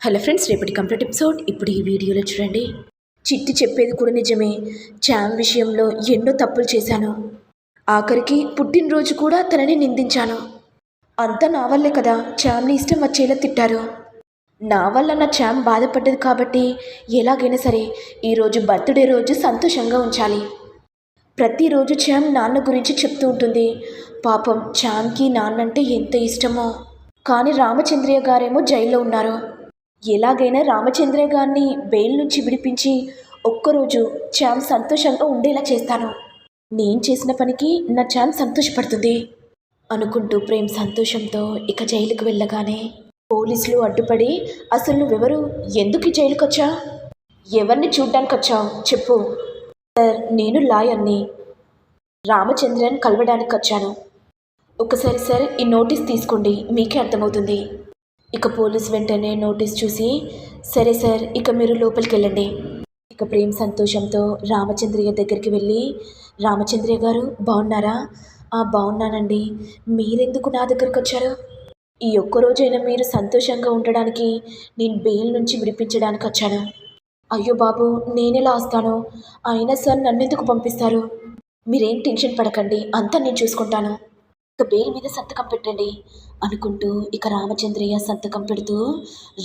Hello friends, రేపటి complete episode ఇప్పుడు ఈ వీడియోలో చూడండి. చిట్టి చెప్పేది కూడా నిజమే. చామ్ విషయంలో ఎన్నో తప్పులు చేశాను. ఆఖరికి పుట్టినరోజు కూడా తనని నిందించాను. అంతా నా వల్లే కదా చామ్ని ఇష్టం వచ్చేలా తిట్టారు. నా వల్ల నా చామ్ బాధపడ్డది కాబట్టి ఎలాగైనా సరే ఈరోజు బర్త్డే రోజు సంతోషంగా ఉంచాలి. ప్రతిరోజు చామ్ నాన్న గురించి చెప్తూ ఉంటుంది. పాపం చామ్కి నాన్నంటే ఎంత ఇష్టమో. కానీ రామచంద్రయ్య గారేమో జైల్లో ఉన్నారు. ఎలాగైనా రామచంద్రయ్య గారిని బెయిల్ నుంచి విడిపించి ఒక్కరోజు చామ్ సంతోషంగా ఉండేలా చేస్తాను. నేను చేసిన పనికి నా చామ్ సంతోషపడుతుంది అనుకుంటూ ప్రేమ్ సంతోషంతో ఇక జైలుకు వెళ్ళగానే పోలీసులు అడ్డుపడి, అసలు నువ్వెవరు, ఎందుకు ఈ జైలుకి వచ్చా, ఎవరిని చూడ్డానికి వచ్చావు చెప్పు. సార్, నేను లాయర్ని, రామచంద్రన్ కలవడానికి వచ్చాను. ఒకసారి సార్ ఈ నోటీస్ తీసుకోండి, మీకే అర్థమవుతుంది. ఇక పోలీస్ వెంటనే నోటీస్ చూసి, సరే సార్ ఇక మీరు లోపలికి వెళ్ళండి. ఇక ప్రేమ్ సంతోషంతో రామచంద్రయ్య దగ్గరికి వెళ్ళి, రామచంద్రయ్య గారు బాగున్నారా? బాగున్నానండి. మీరెందుకు నా దగ్గరికి వచ్చారు? ఈ ఒక్కరోజైనా మీరు సంతోషంగా ఉండడానికి నేను బెయిల్ నుంచి విడిపించడానికి వచ్చాను. అయ్యో బాబు, నేనెలా వస్తాను? అయినా సార్ నన్నెందుకు పంపిస్తారు? మీరేం టెన్షన్ పడకండి, అంతా నేను చూసుకుంటాను. ఇక బెయిల్ మీద సంతకం పెట్టండి అనుకుంటూ ఇక రామచంద్రయ్య సంతకం పెడుతూ,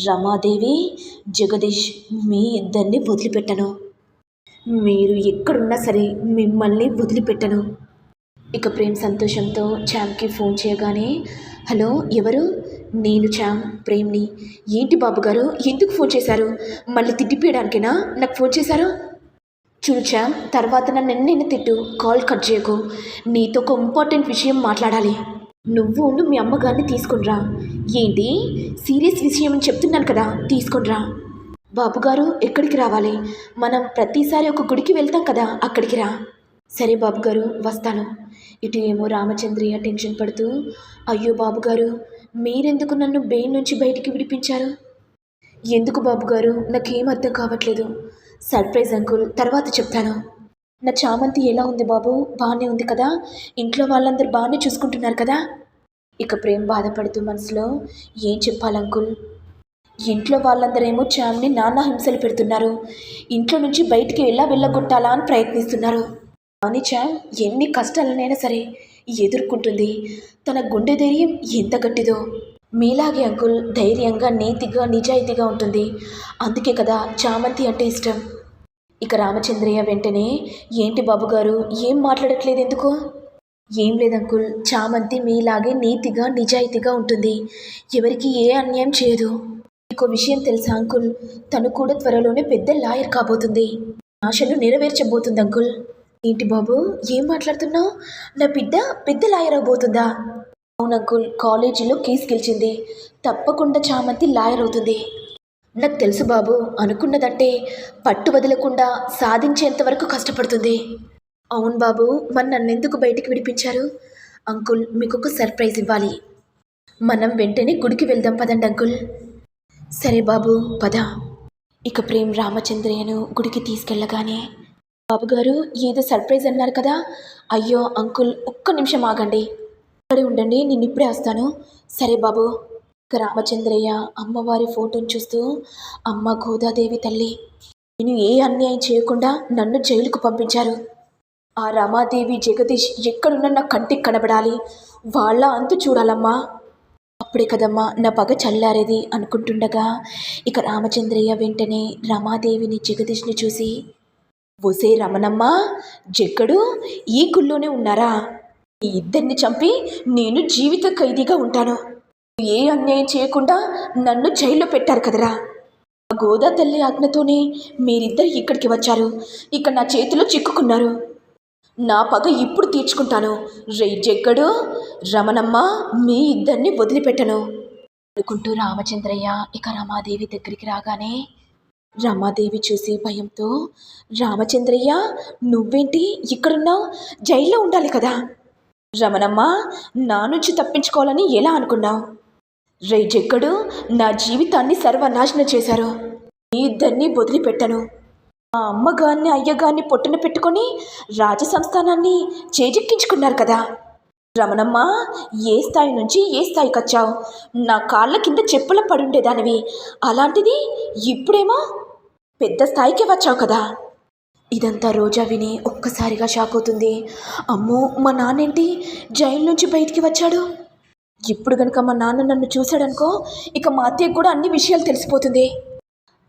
రమాదేవి, జగదీష్, మీ ఇద్దరిని వదిలిపెట్టను. మీరు ఎక్కడున్నా సరే మిమ్మల్ని వదిలిపెట్టను. ఇక ప్రేమ్ సంతోషంతో చామ్కి ఫోన్ చేయగానే, హలో ఎవరు? నేను చామ్, ప్రేమ్ని. ఏంటి బాబు గారు ఎందుకు ఫోన్ చేశారు? మళ్ళీ తిట్టిపోయడానికేనా నాకు ఫోన్ చేశారు? చూడు చామ్, తర్వాత నన్ను తిట్టు, కాల్ కట్ చేయకు. నీతో ఒక ఇంపార్టెంట్ విషయం మాట్లాడాలి. నువ్వు మీ అమ్మగారిని తీసుకునిరా. ఏంటి సీరియస్ విషయం అని చెప్తున్నాను కదా, తీసుకునిరా. బాబుగారు ఎక్కడికి రావాలి? మనం ప్రతిసారి ఒక గుడికి వెళ్తాం కదా, అక్కడికి రా. సరే బాబుగారు వస్తాను. ఇటు ఏమో రామచంద్రయ్య టెన్షన్ పడుతూ, అయ్యో బాబుగారు, మీరెందుకు నన్ను బెయిల్ నుంచి బయటికి విడిపించారు? ఎందుకు బాబుగారు, నాకేం అర్థం కావట్లేదు. సర్ప్రైజ్ అంకుల్, తర్వాత చెప్తాను. నా చామంతి ఎలా ఉంది బాబు? బాగానే ఉంది కదా? ఇంట్లో వాళ్ళందరూ బాగానే చూసుకుంటున్నారు కదా? ఇక ప్రేమ్ బాధపడుతూ మనసులో, ఏం చెప్పాలి అంకుల్, ఇంట్లో వాళ్ళందరేమో చామ్ని నానా హింసలు పెడుతున్నారు. ఇంట్లో నుంచి బయటికి వెళ్ళగొట్టాలా అని ప్రయత్నిస్తున్నారు. కానీ చామ్ ఎన్ని కష్టాలనైనా సరే ఎదుర్కొంటుంది. తన గుండె ధైర్యం ఎంత గట్టిదో. మీలాగే అంకుల్ ధైర్యంగా, నీతిగా, నిజాయితీగా ఉంటుంది. అందుకే కదా చామంతి అంటే ఇష్టం. ఇక రామచంద్రయ్య వెంటనే, ఏంటి బాబుగారు ఏం మాట్లాడట్లేదు ఎందుకు? ఏం లేదు అంకుల్, చామంతి మీలాగే నీతిగా, నిజాయితీగా ఉంటుంది. ఎవరికి ఏ అన్యాయం చేయదు. ఇంకో విషయం తెలుసా అంకుల్, తను కూడా త్వరలోనే పెద్ద లాయర్ కాబోతుంది. ఆశలు నెరవేర్చబోతుంది అంకుల్. ఏంటి బాబు ఏం మాట్లాడుతున్నావు? నా బిడ్డ పెద్ద లాయర్ అవబోతుందా? అవును అంకుల్, కాలేజీలో కేసు గెలిచింది. తప్పకుండా చామంతి లాయర్ అవుతుంది. నాకు తెలుసు బాబు, అనుకున్నదంటే పట్టు వదలకుండా సాధించేంత వరకు కష్టపడుతుంది. అవును బాబు, మరి నన్నెందుకు బయటికి విడిపించారు? అంకుల్, మీకు ఒక సర్ప్రైజ్ ఇవ్వాలి. మనం వెంటనే గుడికి వెళ్దాం పదండి అంకుల్. సరే బాబు పద. ఇక ప్రేమ్ రామచంద్రయ్యను గుడికి తీసుకెళ్ళగానే, బాబుగారు ఏదో సర్ప్రైజ్ అన్నారు కదా? అయ్యో అంకుల్, ఒక్క నిమిషం ఆగండి, ఇక్కడే ఉండండి, నేను ఇప్పుడే వస్తాను. సరే బాబు. ఇక రామచంద్రయ్య అమ్మవారి ఫోటోను చూస్తూ, అమ్మ గోదాదేవి తల్లి, నేను ఏ అన్యాయం చేయకుండా నన్ను జైలుకు పంపించారు. ఆ రమాదేవి, జగదీష్ ఎక్కడున్నా నా కంటికి కనబడాలి, వాళ్ళ అంతు చూడాలమ్మా. అప్పుడే కదమ్మా నా పగ చల్లారేది అనుకుంటుండగా ఇక రామచంద్రయ్య వెంటనే రమాదేవిని, జగదీష్ని చూసి, ఒసే రమణమ్మ, జగ్గడు ఈ గుళ్ళోనే ఉన్నారా? ఈ ఇద్దరిని చంపి నేను జీవిత ఖైదీగా ఉంటాను. ఏ అన్యాయం చేయకుండా నన్ను జైల్లో పెట్టారు కదరా. గోదా తల్లి ఆజ్ఞతోనే మీరిద్దరు ఇక్కడికి వచ్చారు. ఇక నా చేతిలో చిక్కుకున్నారు. నా పగ ఇప్పుడు తీర్చుకుంటాను. రే జగ్గడు, రమణమ్మ, మీ ఇద్దరిని వదిలిపెట్టను అనుకుంటూ రామచంద్రయ్య ఇక రమాదేవి దగ్గరికి రాగానే రమాదేవి చూసి భయంతో, రామచంద్రయ్య నువ్వేంటి ఇక్కడున్నావు? జైల్లో ఉండాలి కదా. రమణమ్మ, నా నుంచి తప్పించుకోవాలని ఎలా అనుకున్నావు? రే జగ్గడు, నా జీవితాన్ని సర్వనాశనం చేశారు. మీ ఇద్దరిని వదిలిపెట్టను. మా అమ్మగారిని, అయ్యగారిని పొట్టున పెట్టుకొని రాజసంస్థానాన్ని చేజెక్కించుకున్నారు కదా. రమణమ్మ, ఏ స్థాయి నుంచి ఏ స్థాయికి వచ్చావు? నా కాళ్ళ కింద చెప్పుల పడుండేదానివి, అలాంటిది ఇప్పుడేమో పెద్ద స్థాయికి వచ్చావు కదా. ఇదంతా రోజా విని ఒక్కసారిగా షాక్ అవుతుంది. అమ్మో, మా నాన్నేంటి జైలు నుంచి బయటికి వచ్చాడు? ఇప్పుడు కనుక మా నాన్న నన్ను చూశాడనుకో, ఇక మా అత్తయ్యకు కూడా అన్ని విషయాలు తెలిసిపోతుంది.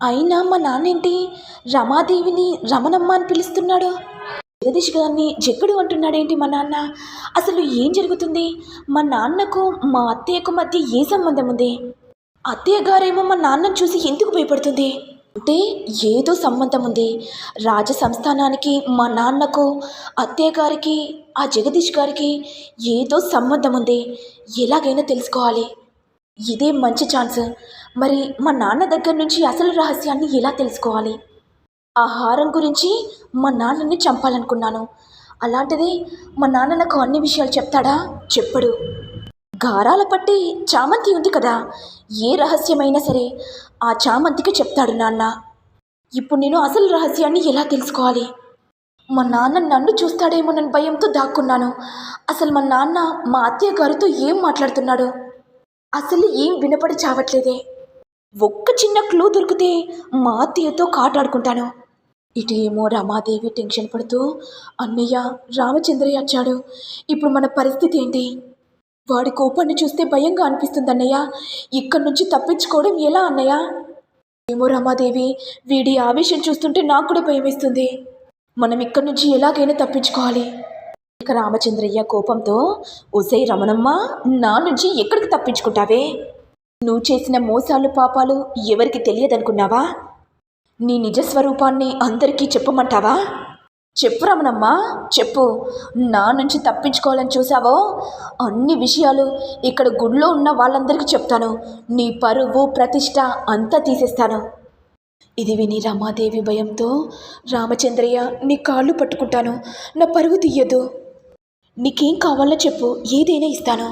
అయినా మా నాన్నేంటి రమాదేవిని రమణమ్మ అని పిలుస్తున్నాడు? జగదీష్ గారిని జగ్గుడు అంటున్నాడేంటి మా నాన్న? అసలు ఏం జరుగుతుంది? మా నాన్నకు మా అత్తయ్యకు మధ్య ఏ సంబంధం ఉంది? అత్తయ్య గారేమో మా నాన్నను చూసి ఎందుకు భయపడుతుంది? అంటే ఏదో సంబంధం ఉంది. రాజ సంస్థానానికి మా నాన్నకు, అత్తయ్య గారికి, ఆ జగదీష్ గారికి ఏదో సంబంధం ఉంది. ఎలాగైనా తెలుసుకోవాలి. ఇదే మంచి ఛాన్స్. మరి మా నాన్న దగ్గర నుంచి అసలు రహస్యాన్ని ఎలా తెలుసుకోవాలి? ఆ హారం గురించి మా నాన్నని చంపాలనుకున్నాను. అలాంటిది మా నాన్న నాకు అన్ని విషయాలు చెప్తాడా? చెప్పడు. గారాల పట్టి చామంతి ఉంది కదా, ఏ రహస్యమైనా సరే ఆ చామంతికి చెప్తాడు నాన్న. ఇప్పుడు నేను అసలు రహస్యాన్ని ఎలా తెలుసుకోవాలి? మా నాన్న నన్ను చూస్తాడేమోనని భయంతో దాక్కున్నాను. అసలు మా నాన్న మా అత్తయ్య గారితో ఏం మాట్లాడుతున్నాడు? అసలు ఏం వినపడి చావట్లేదే. ఒక్క చిన్న క్లూ దొరికితే మా అత్తయ్యతో కాటాడుకుంటాను. ఇటు ఏమో రమాదేవి టెన్షన్ పడుతూ, అన్నయ్య, రామచంద్రయ్య వచ్చాడు, ఇప్పుడు మన పరిస్థితి ఏంటి? వాడి కోపాన్ని చూస్తే భయంగా అనిపిస్తుంది అన్నయ్య. ఇక్కడి నుంచి తప్పించుకోవడం ఎలా అన్నయ్య? ఏమో రమాదేవి, వీడి ఆవేశం చూస్తుంటే నాకు కూడా భయం వేస్తుంది. మనం ఇక్కడి నుంచి ఎలాగైనా తప్పించుకోవాలి. ఇక రామచంద్రయ్య కోపంతో, ఒసై రమణమ్మ, నా నుంచి ఎక్కడికి తప్పించుకుంటావే? నువ్వు చేసిన మోసాలు పాపాలు ఎవరికి తెలియదనుకున్నావా? నీ నిజస్వరూపాన్ని అందరికీ చెప్పమంటావా? చెప్పు రమణమ్మ, చెప్పు. నా నుంచి తప్పించుకోవాలని చూసావో అన్ని విషయాలు ఇక్కడ గుడిలో ఉన్న వాళ్ళందరికీ చెప్తాను. నీ పరువు ప్రతిష్ట అంతా తీసేస్తాను. ఇది విని రమాదేవి భయంతో, రామచంద్రయ్య, నీ కాళ్ళు పట్టుకుంటాను, నా పరువు తీయద్దు. నీకేం కావాలో చెప్పు, ఏదైనా ఇస్తాను.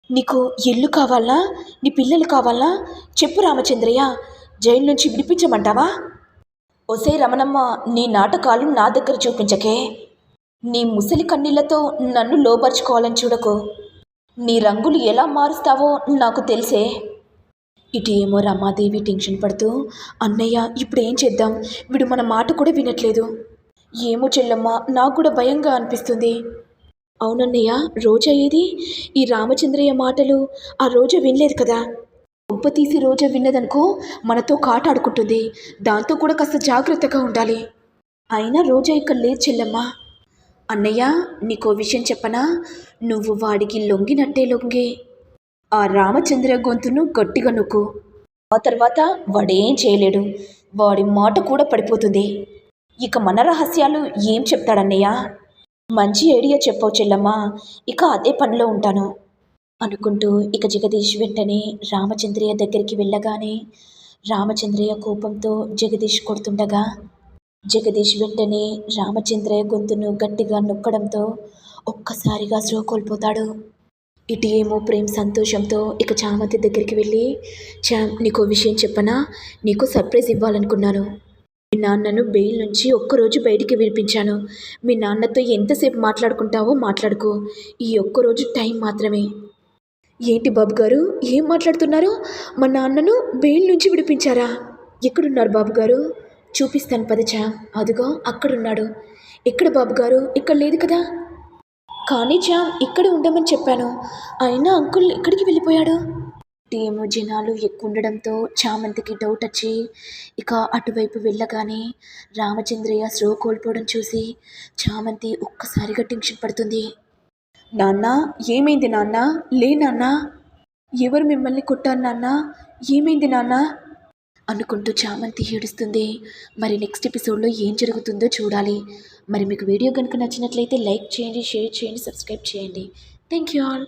నీకు ఇల్లు కావాలా? నీ పిల్లలు కావాలా? చెప్పు రామచంద్రయ్య. జైలు నుంచి విడిపించమంటావా? ఒసే రమణమ్మ, నీ నాటకాలు నా దగ్గర చూపించకే. నీ ముసలి కన్నీళ్లతో నన్ను లోపరుచుకోవాలని చూడకు. నీ రంగులు ఎలా మారుస్తావో నాకు తెలిసే. ఇటు ఏమో రమాదేవి టెన్షన్ పడుతూ, అన్నయ్య, ఇప్పుడు ఏం చేద్దాం? వీడు మన మాట కూడా వినట్లేదు. ఏమో చెల్లమ్మ, నాకు కూడా భయంగా అనిపిస్తుంది. అవునన్నయ్య, రోజా ఏది? ఈ రామచంద్రయ్య మాటలు ఆ రోజా వినలేదు కదా. తీసి రోజా విన్నదనుకో, మనతో కాటాడుకుంటుంది. దాంతో కూడా కాస్త జాగ్రత్తగా ఉండాలి. అయినా రోజా ఇక్కడ లేదు చెల్లమ్మ. అన్నయ్య, నీకో విషయం చెప్పనా? నువ్వు వాడికి లొంగినట్టే లొంగి ఆ రామచంద్ర గొంతును గట్టిగా నొక్కు. ఆ తర్వాత వాడేం చేయలేడు. వాడి మాట కూడా పడిపోతుంది. ఇక మన రహస్యాలు ఏం చెప్తాడన్నయ్య? మంచి ఐడియా చెప్పవు చెల్లమ్మ. ఇక అదే పనిలో ఉంటాను అనుకుంటూ ఇక జగదీష్ వెంటనే రామచంద్రయ్య దగ్గరికి వెళ్ళగానే రామచంద్రయ్య కోపంతో జగదీష్ కొడుతుండగా జగదీష్ వెంటనే రామచంద్రయ్య గొంతును గట్టిగా నొక్కడంతో ఒక్కసారిగా స్పృహ కోల్పోతాడు. ఇటు ఏమో ప్రేమ్ సంతోషంతో ఇక చామంతి దగ్గరికి వెళ్ళి, నీకో విషయం చెప్పనా? నీకు సర్ప్రైజ్ ఇవ్వాలనుకున్నాను. మీ నాన్నను బెయిల్ నుంచి ఒక్కరోజు బయటికి విడిపించాను. మీ నాన్నతో ఎంతసేపు మాట్లాడుకుంటావో మాట్లాడుకో. ఈ ఒక్కరోజు టైం మాత్రమే. ఏంటి బాబు గారు, ఏం మాట్లాడుతున్నారు? మా నాన్నను బెయిల్ నుంచి విడిపించారా? ఎక్కడున్నారు బాబు గారు? చూపిస్తాను పదచా. అదిగో అక్కడున్నాడు. ఎక్కడ బాబు గారు? ఇక్కడ లేదు కదా. కానీ ఇక్కడ ఉండమని చెప్పాను. అయినా అంకుల్ ఎక్కడికి వెళ్ళిపోయాడు? ఏమో జనాలు ఎక్కువ ఉండడంతో చామంతికి డౌట్ వచ్చి ఇక అటువైపు వెళ్ళగానే రామచంద్రయ్య స్లో కోల్పోవడం చూసి చామంతి ఒక్కసారిగా టెన్షన్ పడుతుంది. నాన్న, ఏమైంది నాన్న? లే నాన్న, ఎవరు మిమ్మల్ని కొట్టారు నాన్న? ఏమైంది నాన్న అనుకుంటూ చామంతి ఏడుస్తుంది. మరి నెక్స్ట్ ఎపిసోడ్లో ఏం జరుగుతుందో చూడాలి. మరి మీకు వీడియో కనుక నచ్చినట్లయితే లైక్ చేయండి, షేర్ చేయండి, సబ్స్క్రైబ్ చేయండి. Thank you all.